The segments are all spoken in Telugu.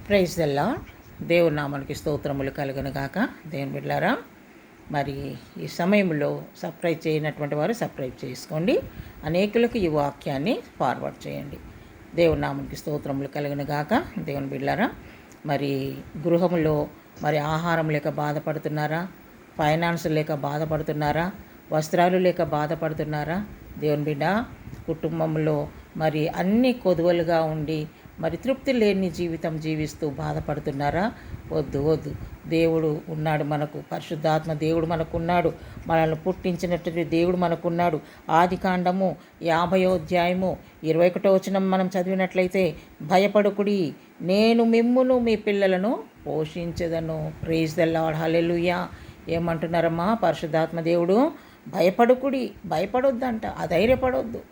Praise the lord. దేవుని నామానికి స్తోత్రములు కలుగును గాక. దేవుని బిడ్డలారా, మరి ఈ సమయంలో సబ్స్క్రైబ్ చేయనటువంటి వారు సబ్స్క్రైబ్ చేసుకోండి. అనేకులకు ఈ వాక్యాన్ని ఫార్వర్డ్ చేయండి. దేవుని నామానికి స్తోత్రములు కలుగును గాక. దేవుని బిడ్డలారా, మరి గృహంలో మరి ఆహారం లేక బాధపడుతున్నారా? ఫైనాన్స్ లేక బాధపడుతున్నారా? వస్త్రాలు లేక బాధపడుతున్నారా? దేవుని బిడ్డ, కుటుంబంలో మరి అన్ని కొదువలుగా ఉండి మరి తృప్తి లేని జీవితం జీవిస్తూ బాధపడుతున్నారా? వద్దు వద్దు. దేవుడు ఉన్నాడు మనకు. పరిశుద్ధాత్మ దేవుడు మనకున్నాడు. మనల్ని పుట్టించినటువంటి దేవుడు మనకున్నాడు. ఆదికాండము 50వ అధ్యాయము 21వ వచనం మనం చదివినట్లయితే, భయపడుకుడి, నేను మిమ్మును మీ పిల్లలను పోషించదను. Praise the Lord. హల్లెలూయా. ఏమంటున్నారమ్మా పరిశుద్ధాత్మ దేవుడు? భయపడుకుడి, భయపడొద్దంట, అధైర్యపడొద్దు.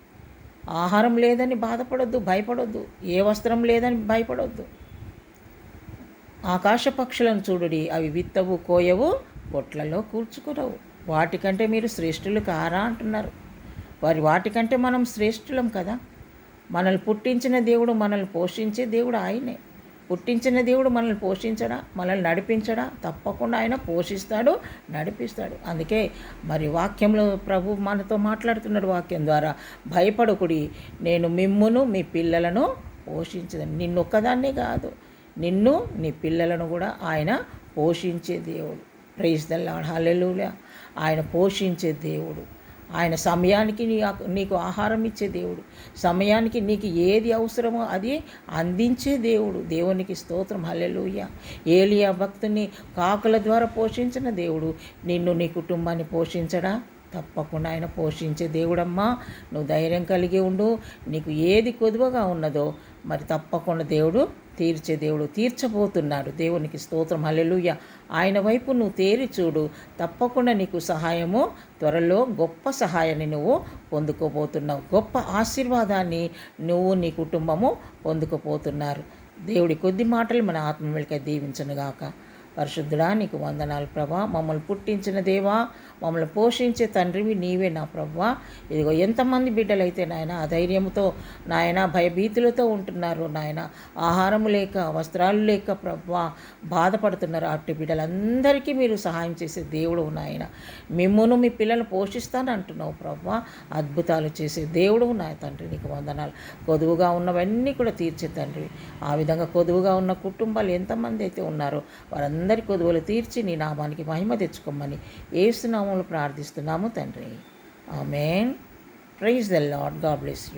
ఆహారం లేదని బాధపడొద్దు, భయపడొద్దు. ఏ వస్త్రం లేదని భయపడొద్దు. ఆకాశ పక్షులను చూడుడి, అవి విత్తవు, కోయవు, పొట్లలో కూర్చుకురవు. వాటికంటే మీరు శ్రేష్ఠులు కారా అంటున్నారు. వాటికంటే మనం శ్రేష్ఠులం కదా. మనల్ని పుట్టించిన దేవుడు, మనల్ని పోషించే దేవుడు ఆయనే. పుట్టించిన దేవుడు మనల్ని పోషించడా, మనల్ని నడిపించడా? తప్పకుండా ఆయన పోషిస్తాడు, నడిపిస్తాడు. అందుకే మరి వాక్యంలో ప్రభు మనతో మాట్లాడుతున్నాడు. వాక్యం ద్వారా, భయపడకుడి, నేను మిమ్మును మీ పిల్లలను పోషించదని. నిన్నొక్కదాన్నే కాదు, నిన్ను నీ పిల్లలను కూడా ఆయన పోషించే దేవుడు. Praise the Lord. హల్లెలూయా. ఆయన పోషించే దేవుడు. ఆయన సమయానికి నీకు ఆహారం ఇచ్చే దేవుడు. సమయానికి నీకు ఏది అవసరమో అది అందించే దేవుడు. దేవునికి స్తోత్రం. హల్లెలూయా. ఏలియా భక్తుని కాకుల ద్వారా పోషించిన దేవుడు నిన్ను, నీ కుటుంబాన్ని పోషించడా? తప్పకుండా ఆయన పోషించే దేవుడమ్మా. నువ్వు ధైర్యం కలిగి ఉండు. నీకు ఏది కొదువగా ఉన్నదో మరి తప్పకుండా దేవుడు తీర్చే దేవుడు, తీర్చబోతున్నాడు. దేవునికి స్తోత్రం. హల్లెలూయా. ఆయన వైపు నువ్వు తేరి చూడు. తప్పకుండా నీకు సహాయము త్వరలో, గొప్ప సహాయాన్ని నువ్వు పొందుకోబోతున్నావు. గొప్ప ఆశీర్వాదాన్ని నువ్వు, నీ కుటుంబము పొందుకోబోతున్నారు. దేవుడి కొద్ది మాటలు మన ఆత్మీయులకై దీవించనుగాక. పరిశుద్ధుడా, నీకు వందనాలు ప్రభా. మమ్మల్ని పుట్టించిన దేవా, మమ్మల్ని పోషించే తండ్రివి నీవే నా ప్రభా. ఇదిగో ఎంతమంది బిడ్డలైతే నాయన అధైర్యంతో, నాయన భయభీతులతో ఉంటున్నారు నాయన, ఆహారం లేక, వస్త్రాలు లేక ప్రభా బాధపడుతున్నారు. అట్టి బిడ్డలందరికీ మీరు సహాయం చేసే దేవుడు నాయన. మిమ్మును మీ పిల్లలు పోషిస్తానంటున్నావు ప్రభా. అద్భుతాలు చేసే దేవుడు నా తండ్రి, నీకు వందనాలు. కొదువుగా ఉన్నవన్నీ కూడా తీర్చే తండ్రి. ఆ విధంగా కొదువుగా ఉన్న కుటుంబాలు ఎంతమంది అయితే ఉన్నారో వారందరి కొదువులు తీర్చి నీ నామానికి మహిమ తెచ్చుకోమని యేసు నామములో ప్రార్థిస్తున్నాము తండ్రి. Amen. Praise the Lord. God bless you.